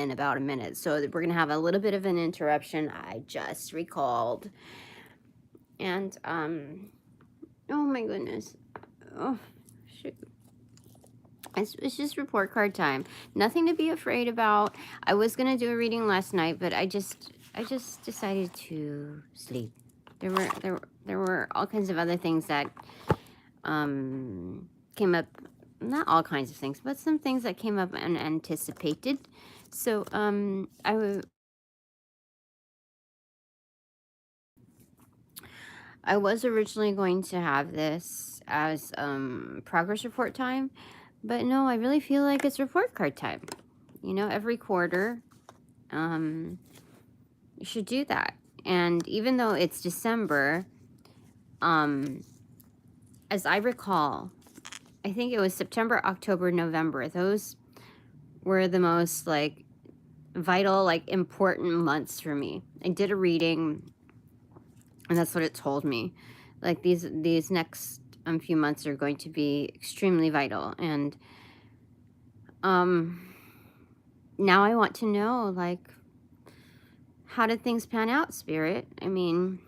in about a minute. So we're going to have a little bit of an interruption. I just recalled. And, oh my goodness. Oh, shoot. It's just report card time. Nothing to be afraid about. I was going to do a reading last night, but I just decided to sleep. There were all kinds of other things that came up. Not all kinds of things, but some things that came up unanticipated. So I was originally going to have this as progress report time, but no, I really feel like it's report card time. You know, every quarter, you should do that. And even though it's December, as I recall, I think it was September, October, November. Those were the most like vital, like important months for me. I did a reading, and that's what it told me. Like these next few months are going to be extremely vital, and now I want to know, like, how did things pan out, Spirit? I mean,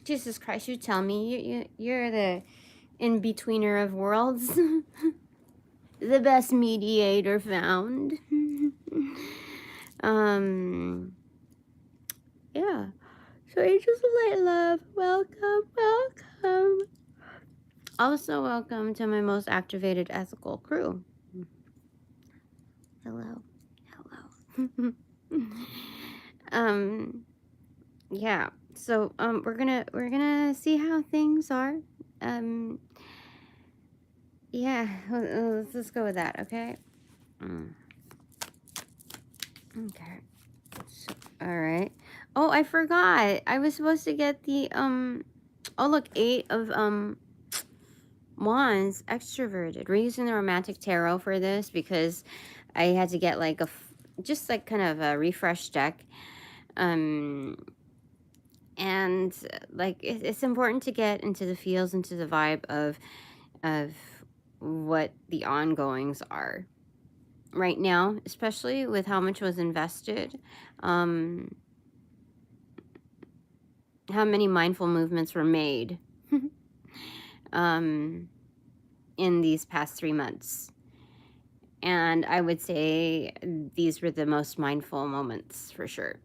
Jesus Christ, you tell me. You're the in-betweener of worlds. The best mediator found. Yeah. So angels of light love, welcome, welcome. Also welcome to my most activated ethical crew. Hello. Hello. Yeah. So we're gonna see how things are. Yeah, let's go with that, okay? Okay. So, all right. Oh, I forgot. I was supposed to get the oh look, 8 of wands extroverted. We're using the romantic tarot for this because I had to get like just like kind of a refresh deck. And like it's important to get into the feels, into the vibe of what the ongoings are right now, especially with how much was invested, how many mindful movements were made in these past 3 months. And I would say these were the most mindful moments for sure.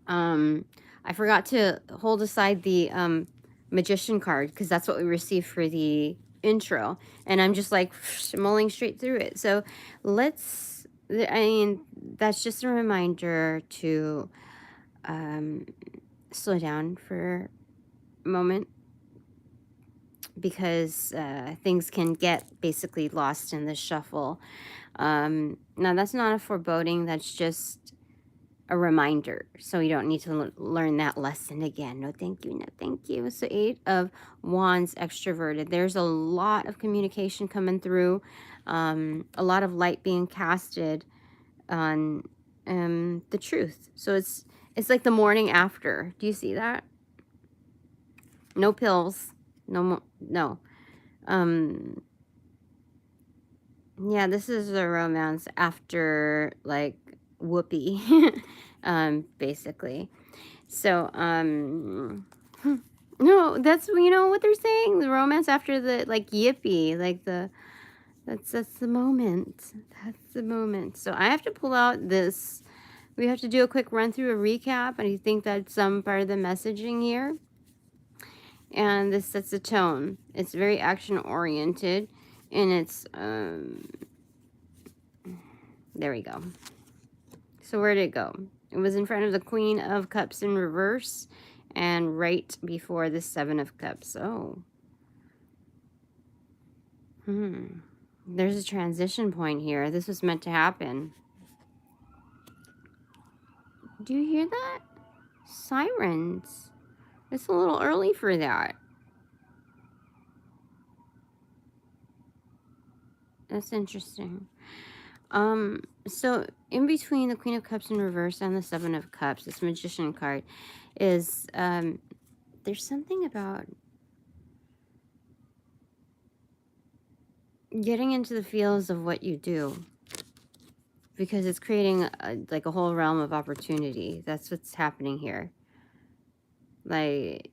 I forgot to hold aside the magician card because that's what we received for the intro, and I'm just like mulling straight through it. So let's, I mean, that's just a reminder to slow down for a moment, because things can get basically lost in the shuffle. Now that's not a foreboding, that's just a reminder, so you don't need to learn that lesson again. No thank you, no thank you. So 8 of wands extroverted. There's a lot of communication coming through, a lot of light being casted on the truth. So it's like the morning after. Do you see that? No pills, no. Yeah, this is a romance after like whoopee. Basically. So no, that's, you know what they're saying, the romance after the like yippee, like that's the moment. That's the moment. So I have to pull out this. We have to do a quick run through, a recap, and I think that's some part of the messaging here. And this sets the tone. It's very action oriented, and it's there we go. So where did it go? It was in front of the Queen of Cups in reverse and right before the 7 of Cups. Oh. There's a transition point here. This was meant to happen. Do you hear that? Sirens. It's a little early for that. That's interesting. So in between the Queen of Cups in reverse and the 7 of Cups, this Magician card is, there's something about getting into the feels of what you do. because it's creating like a whole realm of opportunity. That's what's happening here. Like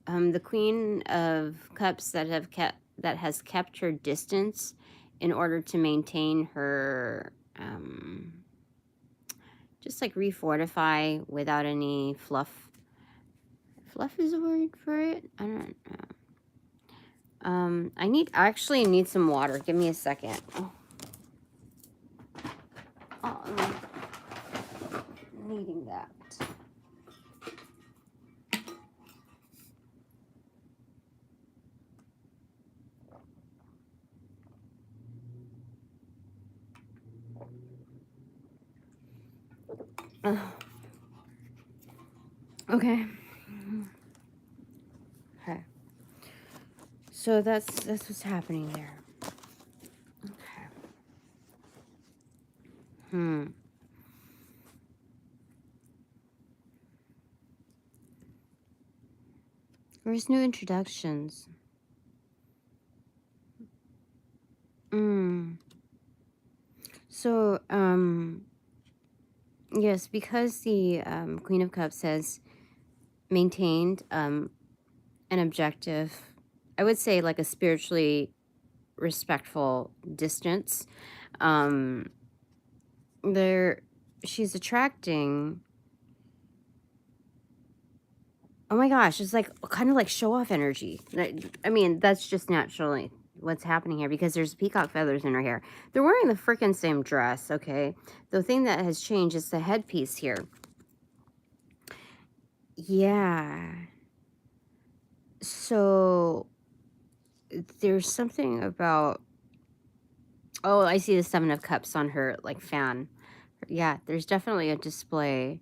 the Queen of Cups that has kept her distance in order to maintain her just like refortify without any fluff. Fluff is a word for it? I don't know. I actually need some water. Give me a second. I'm needing that. Okay. Okay. So that's what's happening there. Okay. Where's new introductions? So, yes, because the Queen of Cups has maintained an objective, I would say like a spiritually respectful distance. She's attracting, oh my gosh, it's like kind of like show off energy. I mean, that's just naturally what's happening here because there's peacock feathers in her hair. They're wearing the freaking same dress, okay? The thing that has changed is the headpiece here. Yeah. So there's something about, oh, I see the 7 of Cups on her like fan. Yeah, there's definitely a display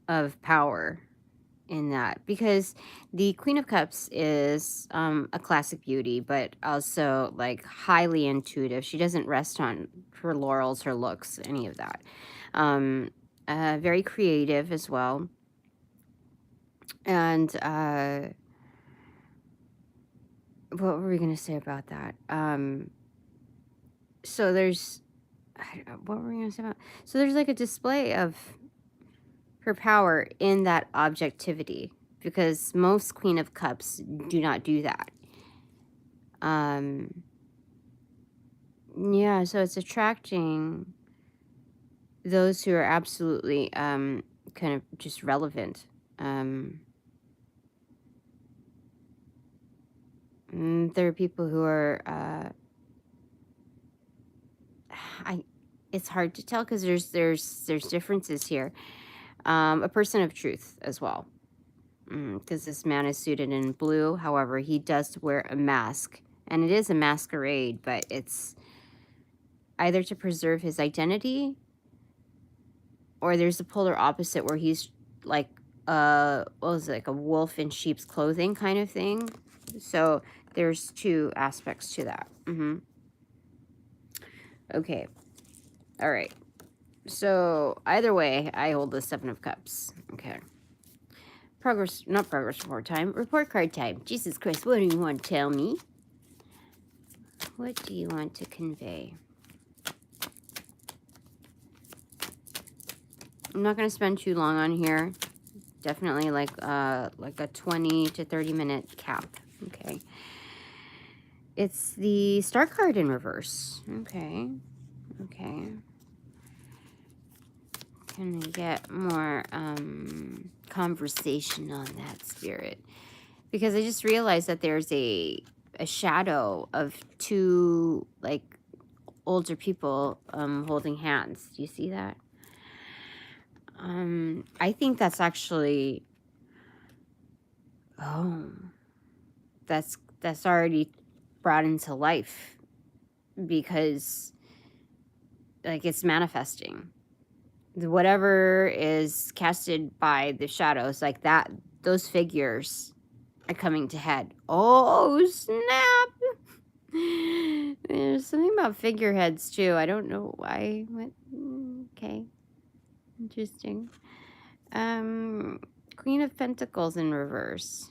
of power in that because the Queen of Cups is a classic beauty, but also like highly intuitive. She doesn't rest on her laurels, her looks, any of that. Very creative as well. And what were we going to say about that? So there's, what were we going to say about? So there's like a display of her power in that objectivity because most Queen of Cups do not do that. Yeah, so it's attracting those who are absolutely kind of just relevant. There are people who are it's hard to tell because there's differences here. A person of truth as well. Because this man is suited in blue. However, he does wear a mask. And it is a masquerade, but it's either to preserve his identity, or there's the polar opposite where he's like, what was it, like a wolf in sheep's clothing kind of thing. So there's two aspects to that. Okay. All right. So either way, I hold the 7 of Cups. Okay. Not progress report time. Report card time. Jesus Christ, what do you want to tell me? What do you want to convey? I'm not going to spend too long on here. Definitely like a 20 to 30 minute cap. Okay. It's the Star card in reverse. Okay. Okay. Can we get more conversation on that, Spirit? Because I just realized that there's a shadow of 2 like older people holding hands. Do you see that? I think that's actually, that's already brought into life because like it's manifesting. Whatever is casted by the shadows, like that, those figures are coming to head. Oh, snap! There's something about figureheads too. I don't know why. What? Okay. Interesting. Queen of Pentacles in reverse.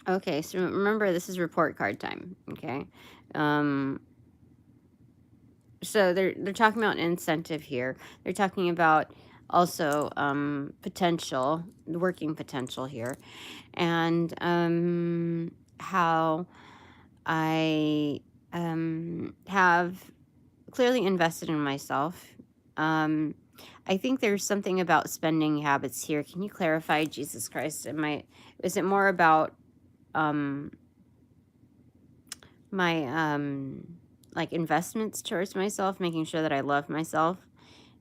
Okay, so remember, this is report card time, okay? So they're talking about an incentive here. They're talking about also potential, working potential here, and how I have clearly invested in myself. I think there's something about spending habits here. Can you clarify, Jesus Christ? Is it more about my like investments towards myself, making sure that I love myself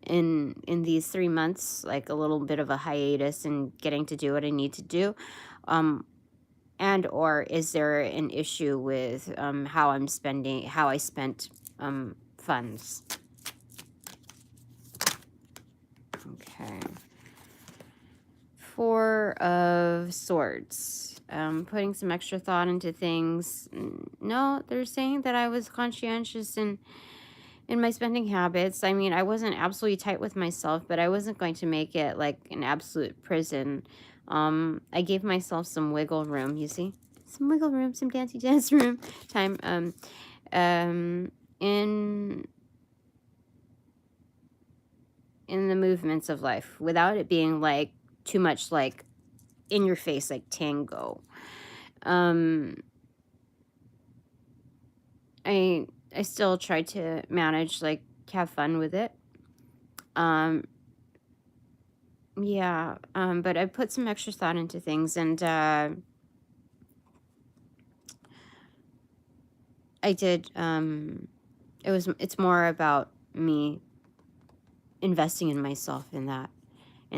in these 3 months, like a little bit of a hiatus and getting to do what I need to do? Um, and or is there an issue with how I spent funds? Okay. Four of Swords. Putting some extra thought into things. No, they're saying that I was conscientious in my spending habits. I mean, I wasn't absolutely tight with myself, but I wasn't going to make it like an absolute prison. I gave myself some wiggle room, you see? Some wiggle room, some dancey dance room time. In the movements of life without it being like too much like in your face, like tango. I still try to manage, like have fun with it. Yeah, but I put some extra thought into things, and I did. It's more about me investing in myself in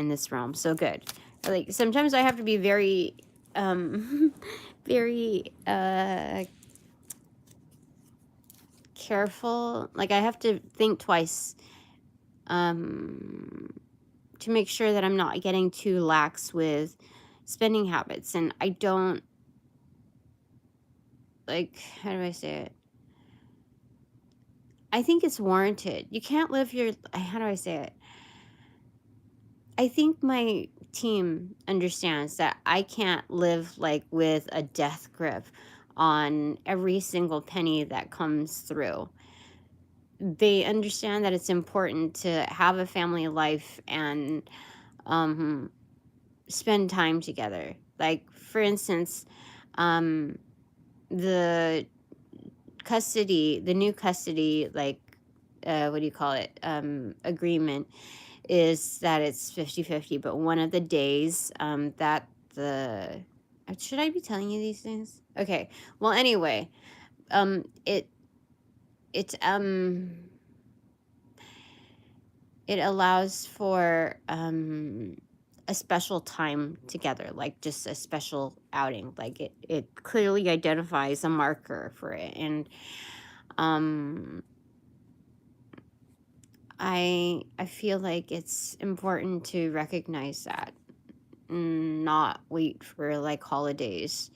this realm. So good. Like sometimes I have to be very, very careful. Like I have to think twice, to make sure that I'm not getting too lax with spending habits, and I don't like. How do I say it? I think it's warranted. You can't live your, how do I say it? I think my team understands that I can't live like with a death grip on every single penny that comes through. They understand that it's important to have a family life and spend time together. Like, for instance, the new custody, like, what do you call it? Agreement is that it's 50-50, but one of the days that should I be telling you these things? Okay. Well, anyway, it it allows for a special time together, like just a special outing. Like it clearly identifies a marker for it, and I feel like it's important to recognize that, not wait for like holidays.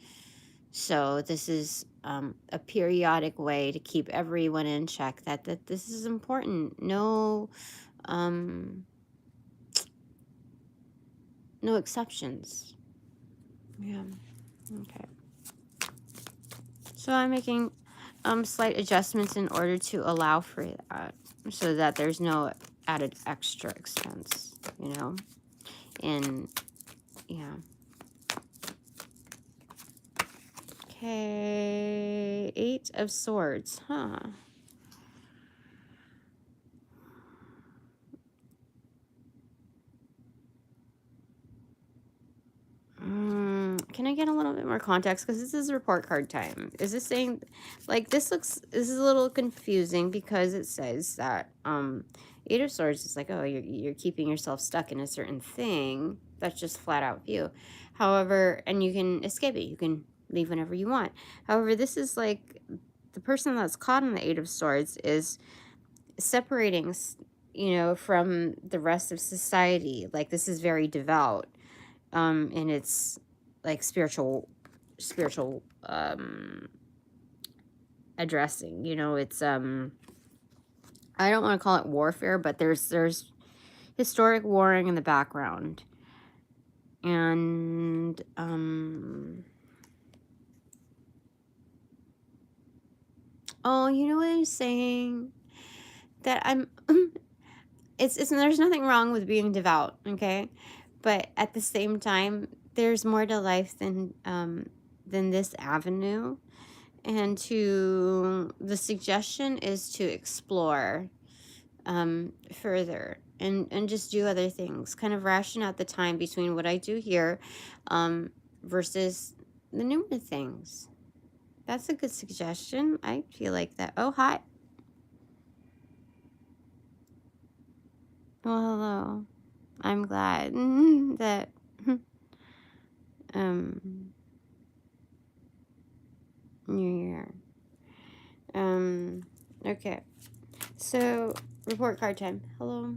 So this is a periodic way to keep everyone in check that this is important. No exceptions. Yeah. Okay. So I'm making slight adjustments in order to allow for that, so that there's no added extra expense, and yeah. Okay, 8 of Swords, huh? Can I get a little bit more context? Because this is report card time. Is this saying, like, this is a little confusing because it says that, 8 of Swords is like, oh, you're keeping yourself stuck in a certain thing. That's just flat out view. However, and you can escape it. You can leave whenever you want. However, this is like, the person that's caught in the 8 of Swords is separating, from the rest of society. Like, this is very devout. And it's like spiritual addressing, it's I don't want to call it warfare, but there's historic warring in the background, and Oh, you know what I'm saying? That I'm it's there's nothing wrong with being devout, okay? But at the same time, there's more to life than this avenue. And the suggestion is to explore further and just do other things. Kind of ration out the time between what I do here versus the newer things. That's a good suggestion. I feel like that. Oh, hi. Well, hello. I'm glad that you're here. Okay. So, report card time. Hello.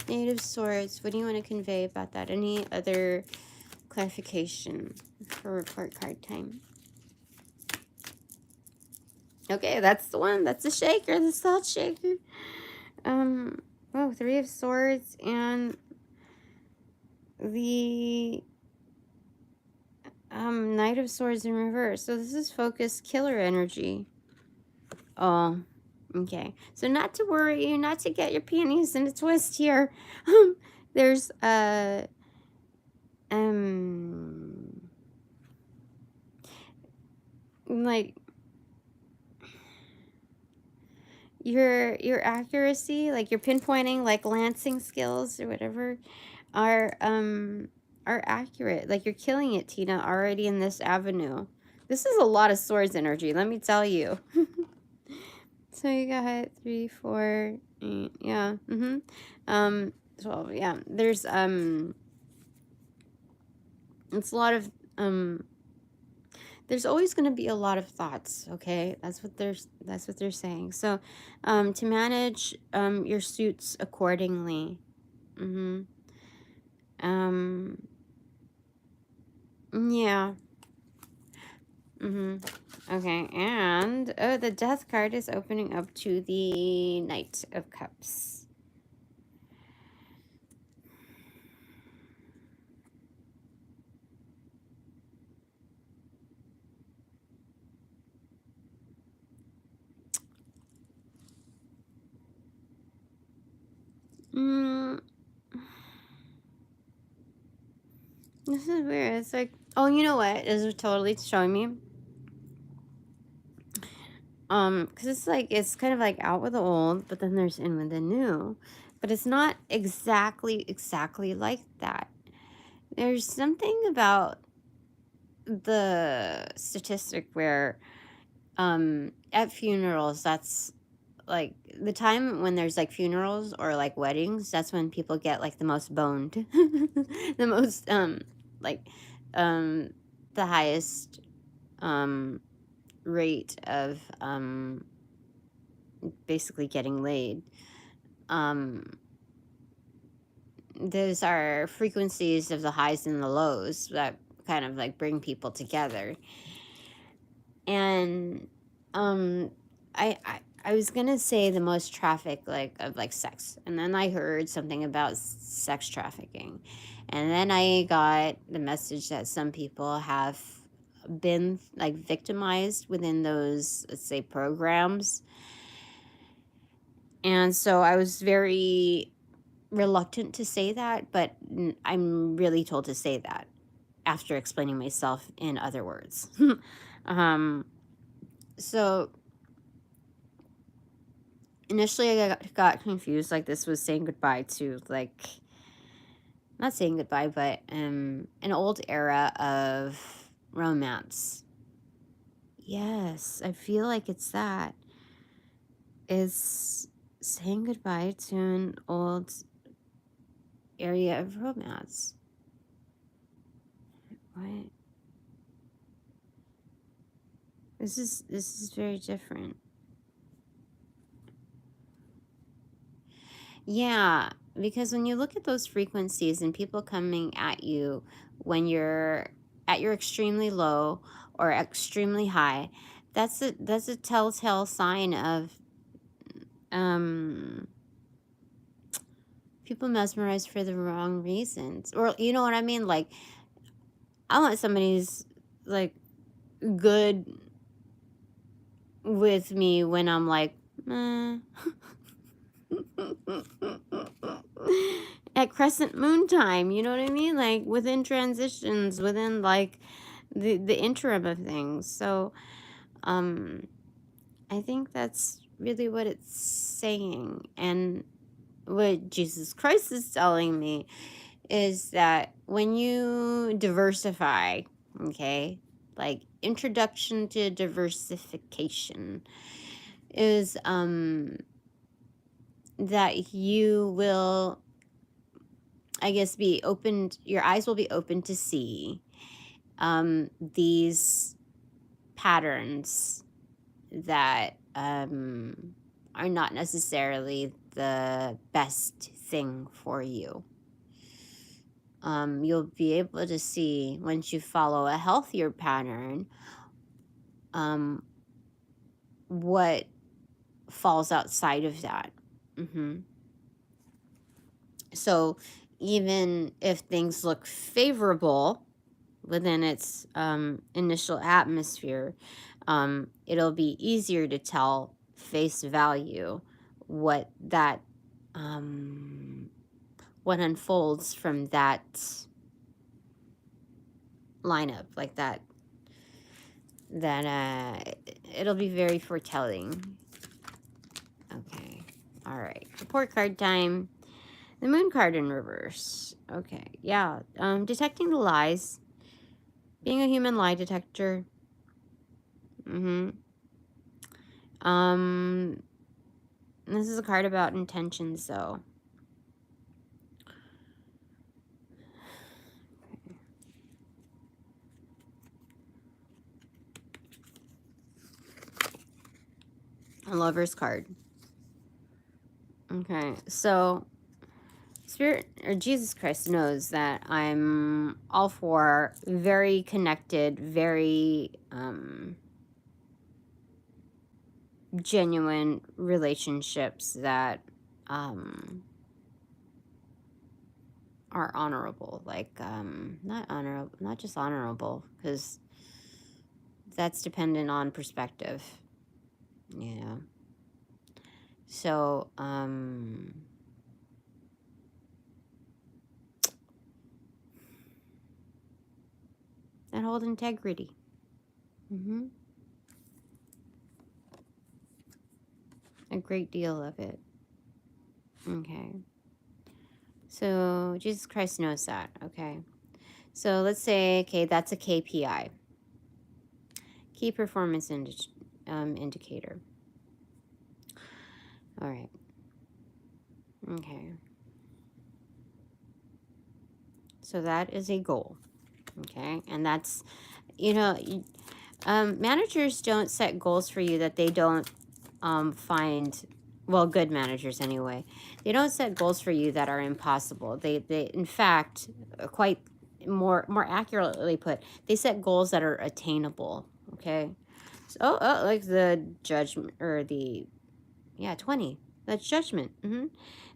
Eight of Swords. What do you want to convey about that? Any other clarification for report card time? Okay, that's the one. That's the shaker, the salt shaker. Oh, Three of Swords and the Knight of Swords in reverse. So this is focused killer energy. Oh, okay. So not to worry you, not to get your panties in a twist here. There's like your accuracy, like your pinpointing, like lancing skills or whatever, are accurate. Like you're killing it, Tina, already in this avenue. This is a lot of swords energy, let me tell you. So you got 3, 4, 8, yeah, 12, yeah. There's it's a lot of there's always going to be a lot of thoughts, okay? That's what they're saying. So to manage your suits accordingly. Yeah. Okay, and oh, the Death card is opening up to the Knight of Cups. This is weird. It's like, oh, you know what? This is totally showing me. Because it's like, it's kind of like out with the old, but then there's in with the new. But it's not exactly like that. There's something about the statistic where at funerals, that's like the time when there's like funerals or like weddings, that's when people get like the most boned. The most like the highest rate of basically getting laid. Those are frequencies of the highs and the lows that kind of like bring people together. And I was gonna say the most traffic of sex, and then I heard something about sex trafficking, and then I got the message that some people have been like victimized within those, let's say, programs. And so I was very reluctant to say that, but I'm really told to say that after explaining myself in other words. So initially I got confused, like this was saying goodbye to, like, not saying goodbye, but an old era of romance. Yes, I feel like it's that. It's saying goodbye to an old area of romance. What? This is very different. Yeah, because when you look at those frequencies and people coming at you when you're at your extremely low or extremely high, that's a telltale sign of people mesmerized for the wrong reasons. Or you know what I mean? Like, I want somebody who's like good with me when I'm like, at crescent moon time, you know what I mean? Like within transitions, within like the interim of things. So I think that's really what it's saying. And what Jesus Christ is telling me is that when you diversify, okay, like introduction to diversification is that you will, I guess, be open, your eyes will be open to see these patterns that are not necessarily the best thing for you. You'll be able to see, once you follow a healthier pattern, what falls outside of that. So even if things look favorable within its initial atmosphere, it'll be easier to tell face value what that what unfolds from that lineup, like that it'll be very foretelling. Okay, all right, report card time. The moon card in reverse. Okay, yeah, detecting the lies, being a human lie detector. This is a card about intentions, though. A lover's card. Okay, so Spirit or Jesus Christ knows that I'm all for very connected, very genuine relationships that are honorable. Like not just honorable, because that's dependent on perspective. Yeah. So that hold integrity. A great deal of it. Okay. So Jesus Christ knows that. Okay. So let's say, okay, that's a KPI. Key performance indicator. All right. Okay. So that is a goal. Okay. And that's, managers don't set goals for you that they don't find, well, good managers anyway, they don't set goals for you that are impossible. They in fact, quite more accurately put, they set goals that are attainable. Okay. So like the judgment, or the 20, that's judgment.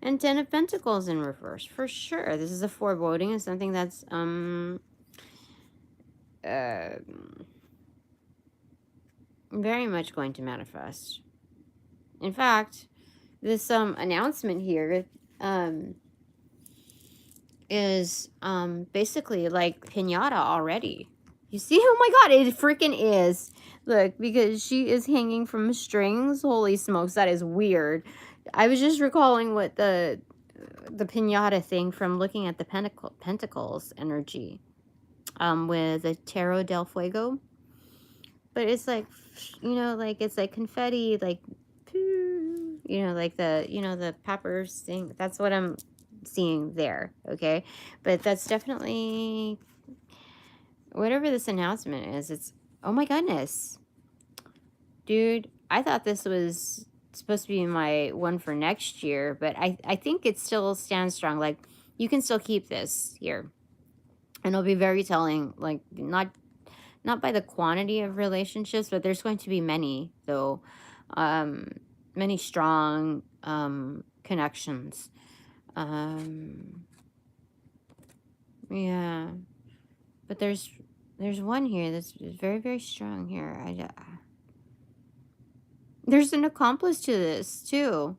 And 10 of Pentacles in reverse, for sure. This is a foreboding of something that's very much going to manifest. In fact, this announcement here is basically like pinata already. You see? Oh my god, it freaking is. Look, because she is hanging from strings. Holy smokes, that is weird. I was just recalling what the pinata thing from looking at the pentacles energy with the Tarot del Fuego. But it's like, like it's like confetti, like, like the peppers thing. That's what I'm seeing there. Okay. But that's definitely, whatever this announcement is, it's, oh my goodness, dude, I thought this was supposed to be my one for next year, but I think it still stands strong. Like, you can still keep this here, and it'll be very telling. Like, not by the quantity of relationships, but there's going to be many, though, many strong connections. Yeah, but there's There's one here that's very, very strong here. There's an accomplice to this too.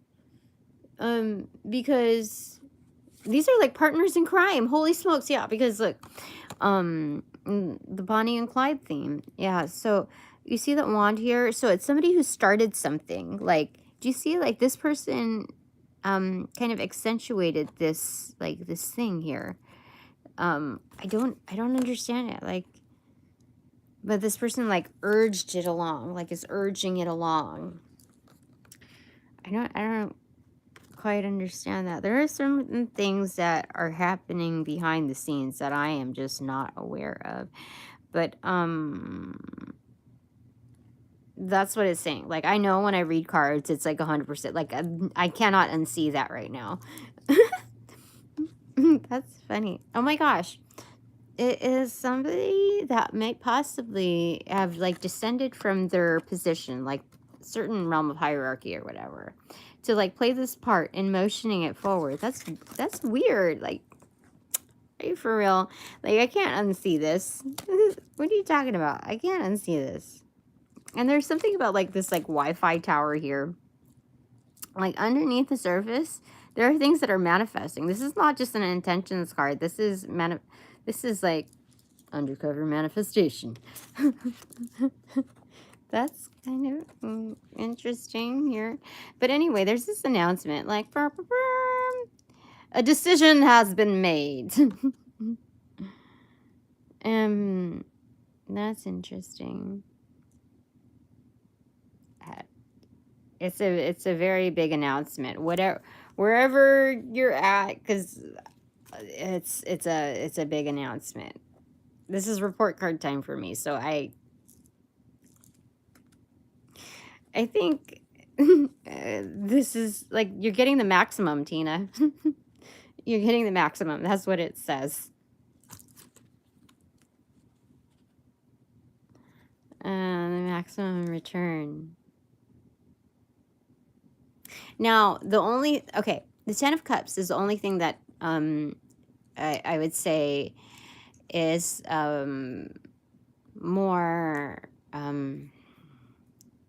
Because these are like partners in crime. Holy smokes, yeah. Because look, the Bonnie and Clyde theme. Yeah, so you see that wand here? So it's somebody who started something. Like, do you see like this person kind of accentuated this, like this thing here? I don't understand it. Like, but this person like urged it along, like is urging it along. I don't quite understand that. There are some things that are happening behind the scenes that I am just not aware of. But that's what it's saying. Like, I know when I read cards, it's like 100%. Like, I cannot unsee that right now. That's funny. Oh my gosh. It is somebody that might possibly have like descended from their position, like certain realm of hierarchy or whatever, to like play this part in motioning it forward. That's weird. Like, are you for real? Like, I can't unsee this. What are you talking about? I can't unsee this. And there's something about like this like Wi-Fi tower here. Like underneath the surface, there are things that are manifesting. This is not just an intentions card. This is like undercover manifestation. That's kind of interesting here. But anyway, there's this announcement like a decision has been made. That's interesting. It's a very big announcement. Wherever you're at, because it's a big announcement. This is report card time for me, so I think this is like you're getting the maximum, Tina. You're getting the maximum. That's what it says. The maximum return. Now, the 10 of Cups is the only thing that I would say is more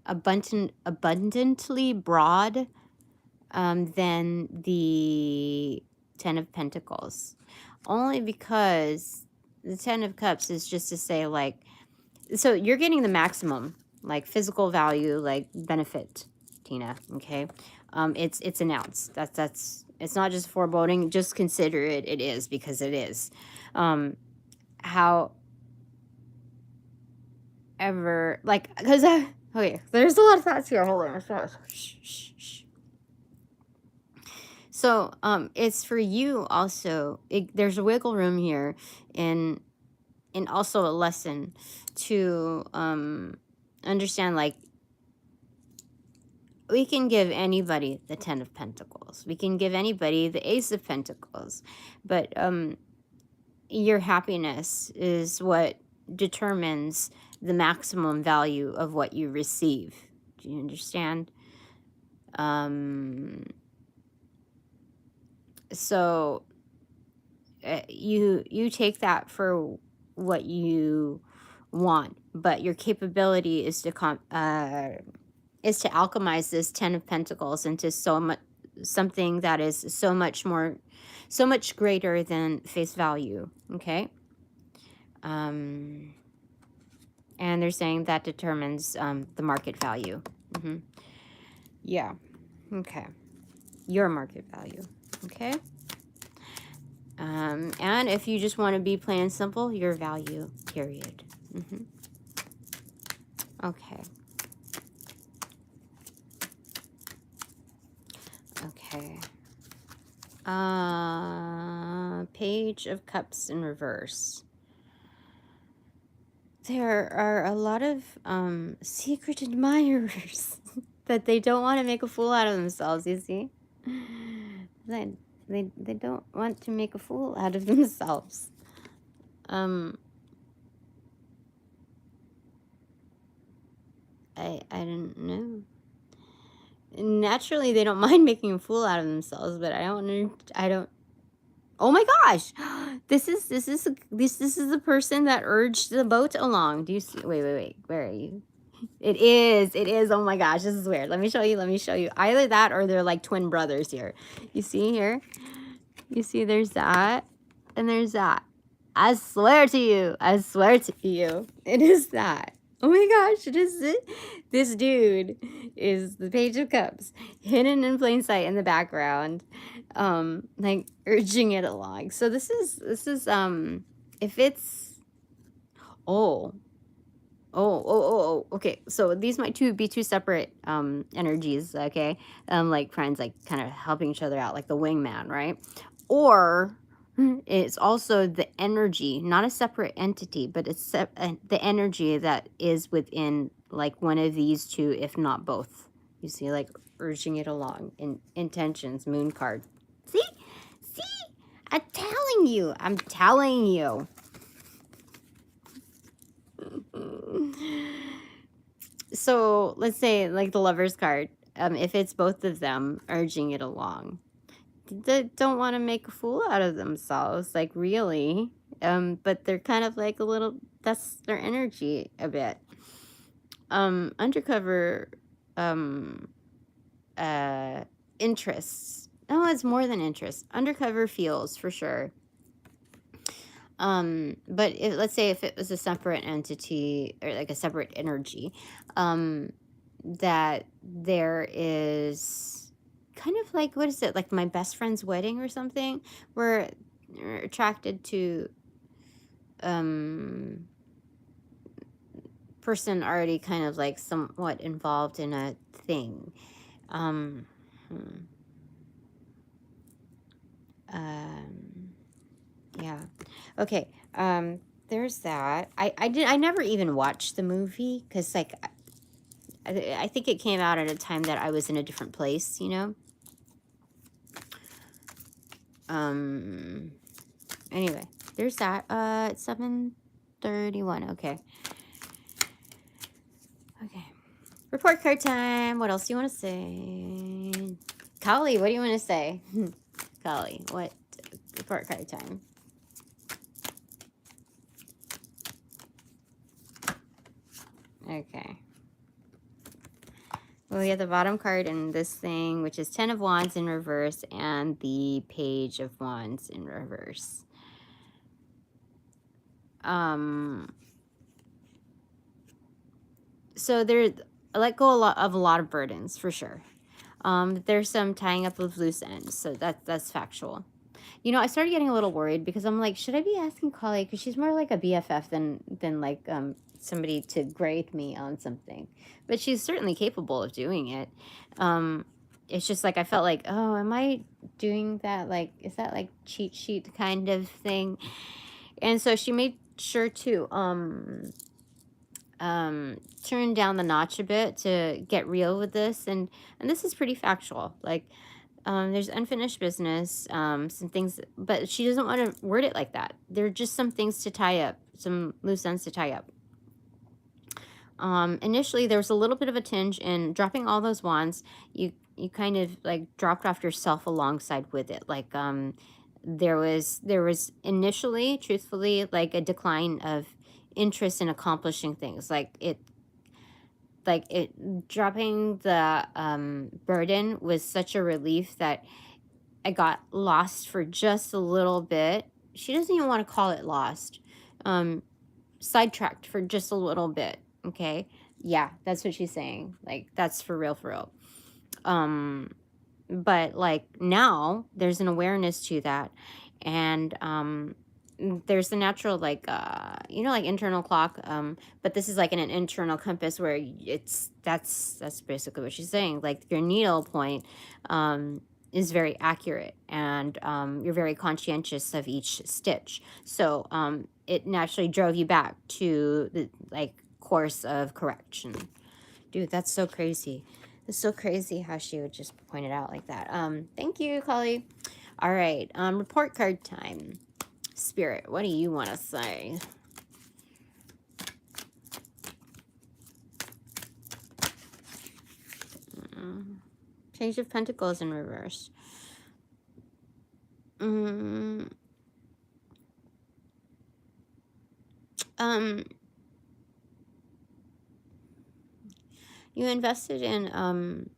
abundantly broad than the 10 of Pentacles. Only because the 10 of Cups is just to say like, so you're getting the maximum, like physical value, like benefit, Tina, okay? It's announced. That's it's not just foreboding, just consider it. It is, because it is. However, like, because okay, there's a lot of thoughts here. Hold on. Shh. So it's for you also. There's a wiggle room here, and also a lesson to understand, like, we can give anybody the 10 of Pentacles. We can give anybody the Ace of Pentacles. But your happiness is what determines the maximum value of what you receive. Do you understand? So you take that for what you want, but your capability is to alchemize this 10 of Pentacles into something that is so much greater than face value. Okay. And they're saying that determines the market value. Yeah. Okay. Your market value. Okay. And if you just want to be plain simple, your value, period. Okay. Okay. Page of Cups in reverse. There are a lot of secret admirers that they don't want to make a fool out of themselves, you see? They don't want to make a fool out of themselves. I don't know. Naturally, they don't mind making a fool out of themselves, but I don't. Oh my gosh! This is the person that urged the boat along. Do you see? Wait. Where are you? It is. Oh my gosh, this is weird. Let me show you. Either that or they're like twin brothers here. You see here? You see there's that and there's that. I swear to you. It is that. Oh my gosh, it is it. This dude is the Page of Cups, hidden in plain sight in the background, like urging it along. So this is if it's okay. So these might be two separate energies, okay? Like friends, like kind of helping each other out, like the wingman, right? Or it's also the energy, not a separate entity, but it's the energy that is within like one of these two, if not both. You see, like urging it along in intentions, moon card. See? I'm telling you. So let's say like the Lover's card, if it's both of them urging it along, they don't want to make a fool out of themselves, like really, but they're kind of like a little, that's their energy a bit. Undercover interests. No, it's more than interest. Undercover feels for sure. But let's say if it was a separate entity or like a separate energy, that there is kind of like, what is it, like my best friend's wedding or something? We're attracted to person already kind of like somewhat involved in a thing. Yeah. Okay. There's that. I never even watched the movie because like I think it came out at a time that I was in a different place, you know. Anyway, there's that. It's 7:31. Okay. Report card time. What else do you want to say? Kali, what do you want to say? Kali, what? Report card time. Okay. Well, we have the bottom card in this thing, which is 10 of Wands in reverse and the Page of Wands in reverse. So there, I let go of a lot of burdens for sure. There's some tying up of loose ends, so that's factual. You know, I started getting a little worried because I'm like, should I be asking Kali? Because she's more like a BFF than like somebody to grade me on something. But she's certainly capable of doing it. It's just like I felt like, oh, am I doing that? Like, is that like cheat sheet kind of thing? And so she made sure to turn down the notch a bit to get real with this, and this is pretty factual. Like, there's unfinished business, some things, but she doesn't want to word it like that. There are just some things to tie up, some loose ends to tie up. Initially, there was a little bit of a tinge in dropping all those wands. You kind of like dropped off yourself alongside with it. Like, there was initially, truthfully, like a decline of interest in accomplishing things. Like it dropping the burden was such a relief that I got lost for just a little bit. She doesn't even want to call it lost. Sidetracked for just a little bit. Okay. Yeah, that's what she's saying. Like, that's for real, for real. But like now there's an awareness to that. And there's the natural like you know, like internal clock, but this is like an internal compass where that's basically what she's saying. Like your needle point is very accurate, and you're very conscientious of each stitch, so it naturally drove you back to the like course of correction. Dude, that's so crazy. It's so crazy how she would just point it out like that. Thank you, Kali. All right, report card time. Spirit, what do you want to say? Page of Pentacles in reverse. Um, you invested in,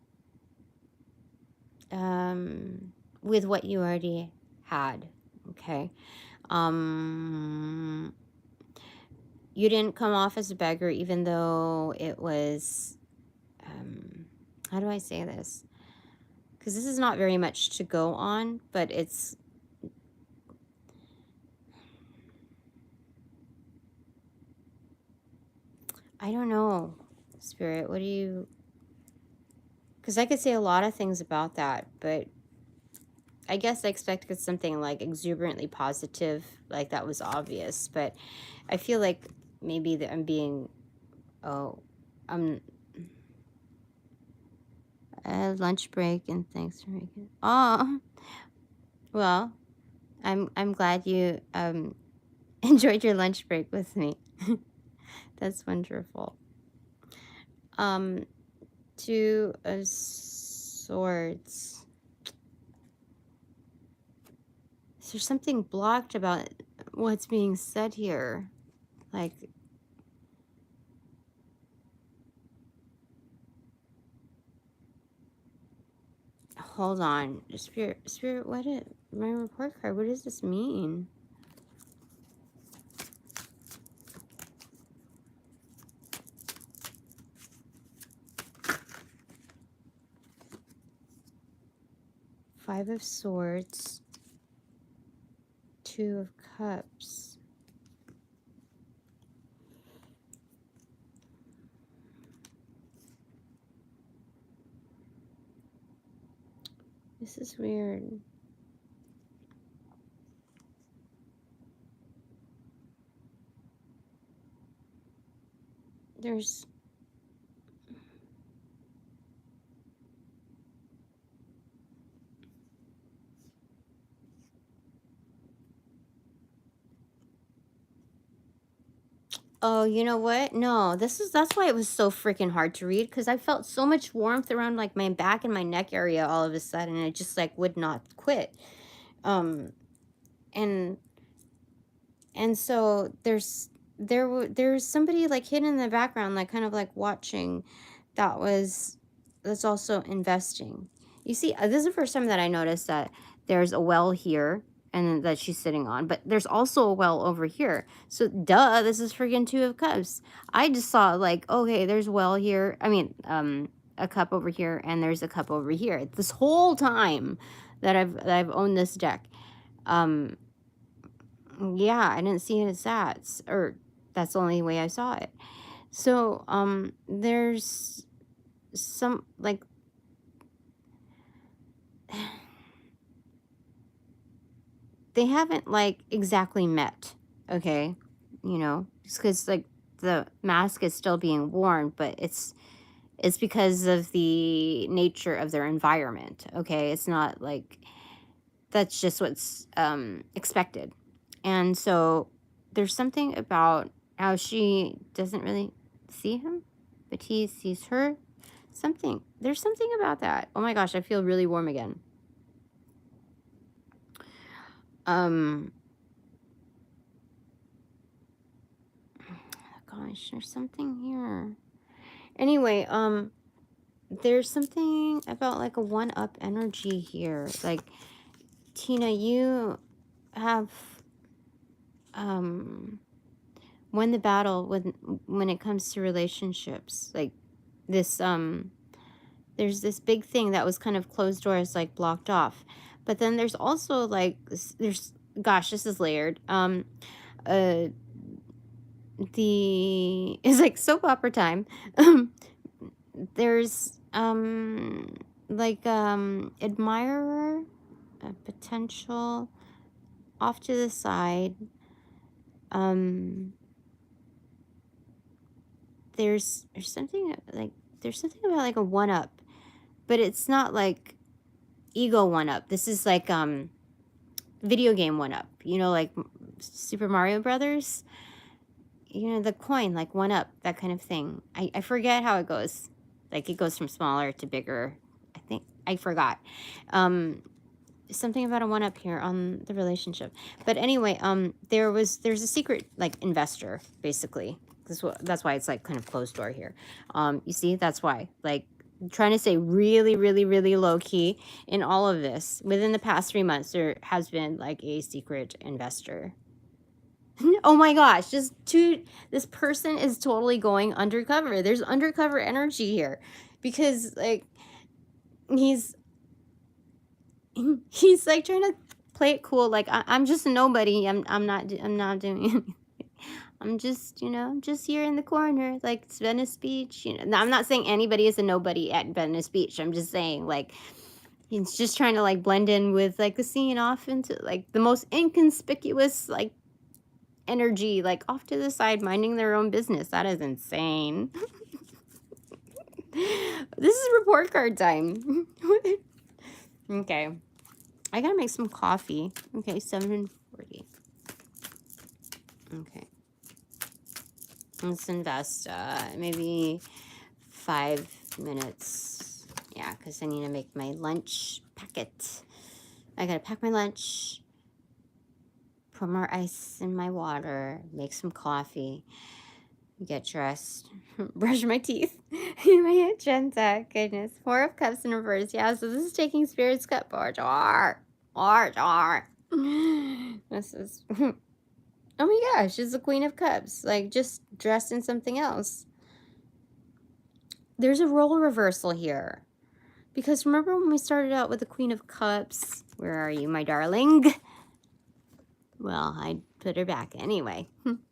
with what you already had, okay? You didn't come off as a beggar, even though it was, how do I say this? Because this is not very much to go on, but it's, I don't know, Spirit, what do you, because I could say a lot of things about that, but I guess I expected something like exuberantly positive, like that was obvious, but I feel like maybe that I'm being, oh, I'm, lunch break, and thanks for making, oh, well, I'm glad you, enjoyed your lunch break with me. That's wonderful. Two of Swords. Is there something blocked about what's being said here? Like, hold on. Spirit, what my report card, what does this mean? Five of Swords. Two of Cups. This is weird. There's... Oh, you know what? No, that's why it was so freaking hard to read, because I felt so much warmth around like my back and my neck area all of a sudden, and it just like would not quit. And so there's somebody like hidden in the background, like kind of like watching, that's also investing. You see, this is the first time that I noticed that there's a well here and that she's sitting on, but there's also a well over here. So duh, this is friggin' Two of Cups. I just saw like, okay, there's a well here. I mean, a cup over here, and there's a cup over here. This whole time that I've owned this deck. Yeah, I didn't see it as that, or that's the only way I saw it. So, there's some, like, they haven't, like, exactly met, okay? You know, just because, like, the mask is still being worn, but it's because of the nature of their environment, okay? It's not, like, that's just what's, expected. And so there's something about how she doesn't really see him, but he sees her. There's something about that. Oh my gosh, I feel really warm again. Gosh, there's something here. Anyway, there's something about like a one-up energy here. Like, Tina, you have won the battle when it comes to relationships. Like this, there's this big thing that was kind of closed doors, like blocked off. But then there's also like, gosh, this is layered. It's like soap opera time. There's like admirer, a potential off to the side. There's something like, there's something about like a one-up, but it's not like ego one-up. This is like video game one-up, you know, like Super Mario Brothers, you know, the coin, like one-up, that kind of thing. I forget how it goes. Like, it goes from smaller to bigger, I think. I forgot. something about a 1-up here on the relationship. But anyway, there's a secret, like, investor, basically. That's why it's like kind of closed door here. You see, that's why, like, trying to stay really, really, really low key in all of this. Within the past 3 months, there has been like a secret investor. Oh my gosh, this person is totally going undercover. There's undercover energy here because, like, he's like trying to play it cool. Like, I'm just a nobody. I'm not doing anything. I'm just, just here in the corner, like, it's Venice Beach. Now, I'm not saying anybody is a nobody at Venice Beach. I'm just saying, like, he's just trying to, like, blend in with, like, the scene off into, like, the most inconspicuous, like, energy, like, off to the side, minding their own business. That is insane. This is report card time. Okay. I gotta make some coffee. Okay, 7:40. Okay. Let's invest maybe 5 minutes. Yeah, because I need to make my lunch packet. I gotta pack my lunch, put more ice in my water, make some coffee, get dressed, brush my teeth. My agenda, goodness. 4 of Cups in reverse. Yeah, so this is taking Spirit's Cup. This is... Oh my gosh, she's the Queen of Cups. Like, just dressed in something else. There's a role reversal here. Because remember when we started out with the Queen of Cups? Where are you, my darling? Well, I put her back anyway. You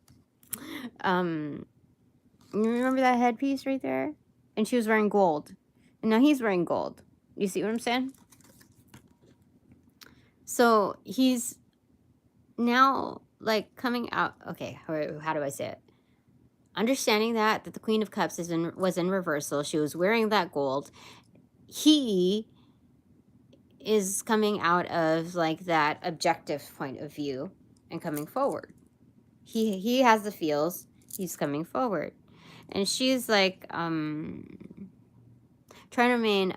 remember that headpiece right there? And she was wearing gold. And now he's wearing gold. You see what I'm saying? So he's now, like, coming out. Okay, how do I say it? Understanding that the Queen of Cups was in reversal. She was wearing that gold. He is coming out of, like, that objective point of view and coming forward. He has the feels. He's coming forward. And she's, like, trying to remain,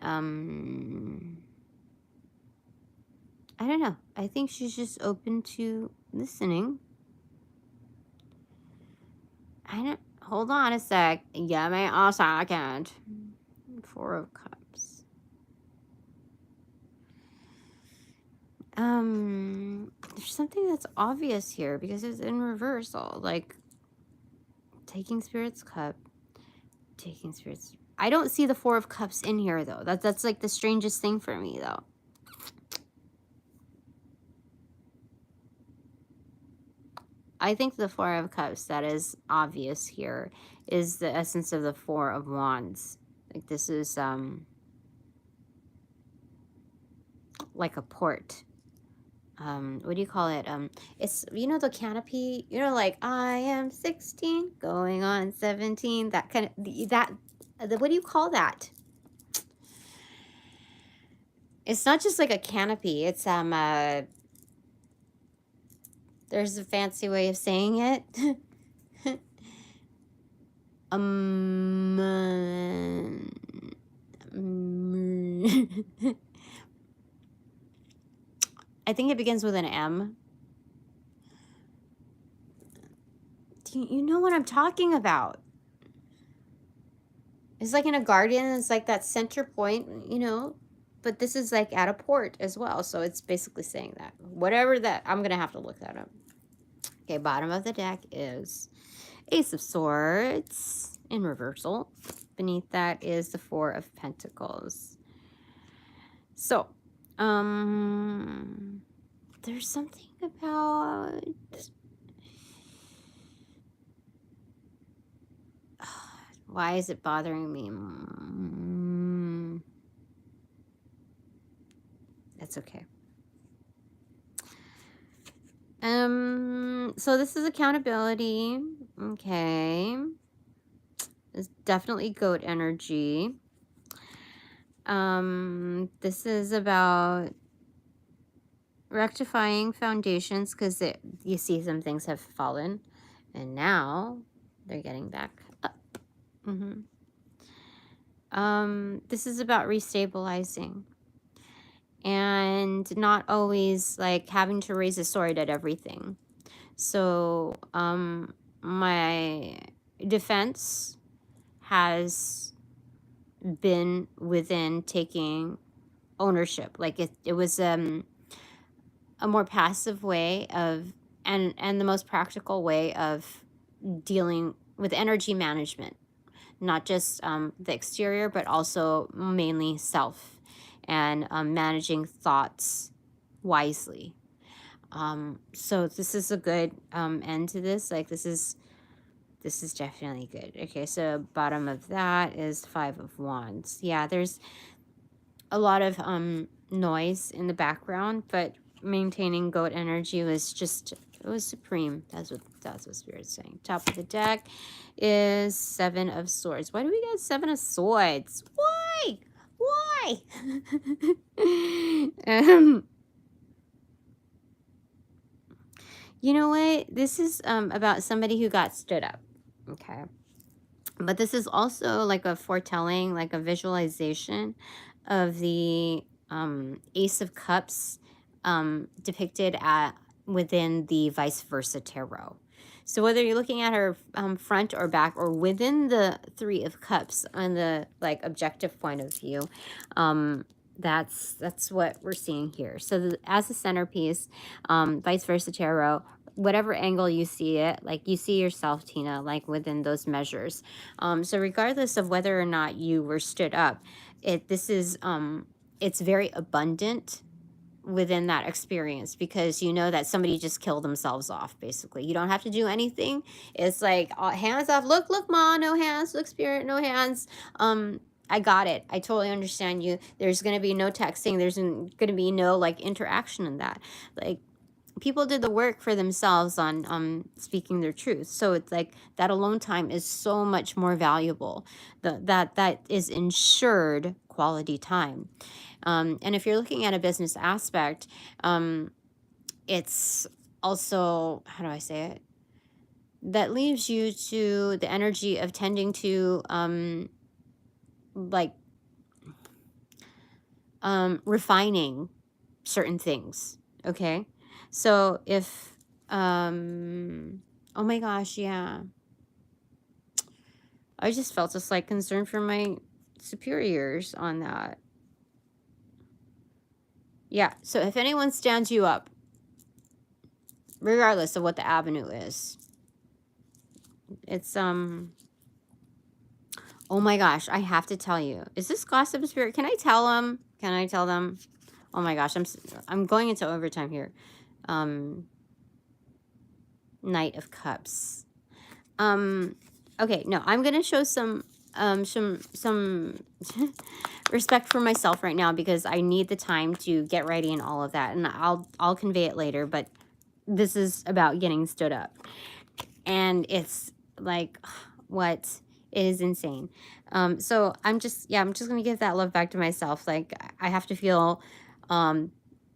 I don't know. I think she's just open to listening. Hold on a sec. Give me a second. 4 of Cups. There's something that's obvious here because it's in reversal. Like, taking Spirit's Cup, taking Spirit's... I don't see the 4 of Cups in here, though. That's like the strangest thing for me, though. I think the 4 of Cups that is obvious here is the essence of the 4 of Wands. Like, this is like a port. What do you call it? It's, the canopy, like, I am 16 going on 17, that kind of, what do you call that? It's not just like a canopy. It's there's a fancy way of saying it. I think it begins with an M. You know what I'm talking about. It's like in a garden. It's like that center point, But this is like at a port as well. So it's basically saying that. Whatever that, I'm going to have to look that up. Okay, bottom of the deck is Ace of Swords in reversal. Beneath that is the 4 of Pentacles. So, there's something about... Why is it bothering me? That's okay. So this is accountability. Okay. It's definitely goat energy. This is about rectifying foundations because you see some things have fallen and now they're getting back up. This is about restabilizing. and not always like having to raise a sword at everything. So my defense has been within taking ownership. Like it was a more passive way of, and the most practical way of dealing with energy management, not just the exterior, but also mainly self, and managing thoughts wisely. So this is a good end to this. Like this is definitely good. Okay, so bottom of that is 5 of Wands. Yeah, there's a lot of noise in the background, but maintaining goat energy was just, it was supreme. That's what Spirit's saying. Top of the deck is 7 of Swords. Why do we get 7 of Swords? Why? You know what? This is about somebody who got stood up. Okay. But this is also like a foretelling, like a visualization of the Ace of Cups depicted within the Vice Versa Tarot. So whether you're looking at her front or back or within the 3 of Cups on the like objective point of view, that's what we're seeing here. So as a centerpiece, Vice Versa Tarot, whatever angle you see it, like you see yourself, Tina, like within those measures. So regardless of whether or not you were stood up, it's very abundant within that experience, because you know that somebody just killed themselves off. Basically, you don't have to do anything. It's like hands off. Look, ma, no hands. Look, Spirit, no hands. I got it. I totally understand you. There's going to be no texting. There's going to be no like interaction in that. Like, people did the work for themselves on speaking their truth. So it's like that alone time is so much more valuable. That is ensured quality time. And if you're looking at a business aspect, it's also, how do I say it? That leaves you to the energy of tending to refining certain things. Okay. So if, oh my gosh, yeah. I just felt a slight concern for my superiors on that. Yeah, so if anyone stands you up, regardless of what the avenue is, it's, oh my gosh, I have to tell you. Is this Gossip Spirit? Can I tell them? Can I tell them? Oh my gosh, I'm going into overtime here. Knight of Cups. Okay, no, I'm gonna show some respect for myself right now, because I need the time to get ready and all of that, and I'll convey it later. But this is about getting stood up, and it's like, what? It is insane. So I'm just gonna give that love back to myself. Like, I have to feel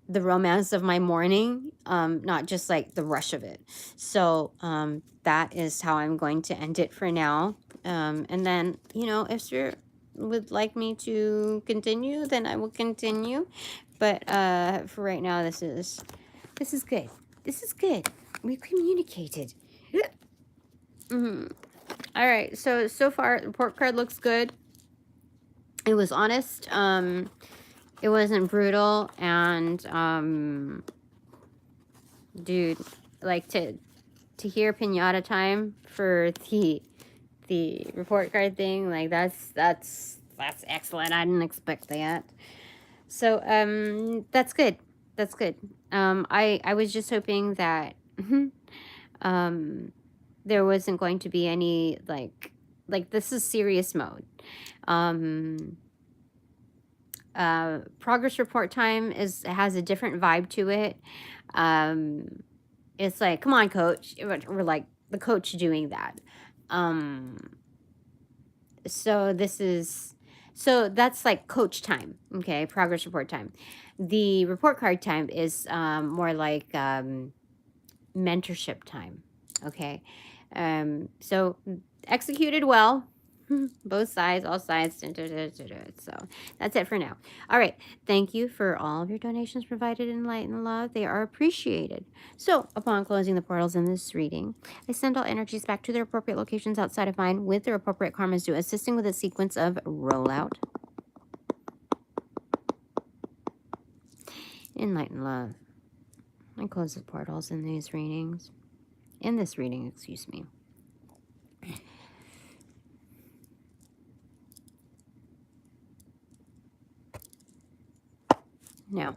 the romance of my morning, not just like the rush of it. So that is how I'm going to end it for now. And then, you know, if you would like me to continue, then I will continue. But for right now, this is good. This is good. We communicated. All right. So far, the report card looks good. It was honest. It wasn't brutal, and dude, like to hear pinata time for the report card thing, like that's excellent. I didn't expect that. So that's good. That's good. I was just hoping that there wasn't going to be any like this is serious mode. Progress report time has a different vibe to it. It's like, come on, coach. We're like the coach doing that. So that's like coach time. Okay, progress report time. The report card time is more like mentorship time. Okay, so executed well. Both sides, all sides. So that's it for now. All right. Thank you for all of your donations provided in light and love. They are appreciated. So upon closing the portals in this reading, I send all energies back to their appropriate locations outside of mine with their appropriate karmas due, assisting with a sequence of rollout, in light and love. I close the portals in these readings. In this reading, excuse me. Now,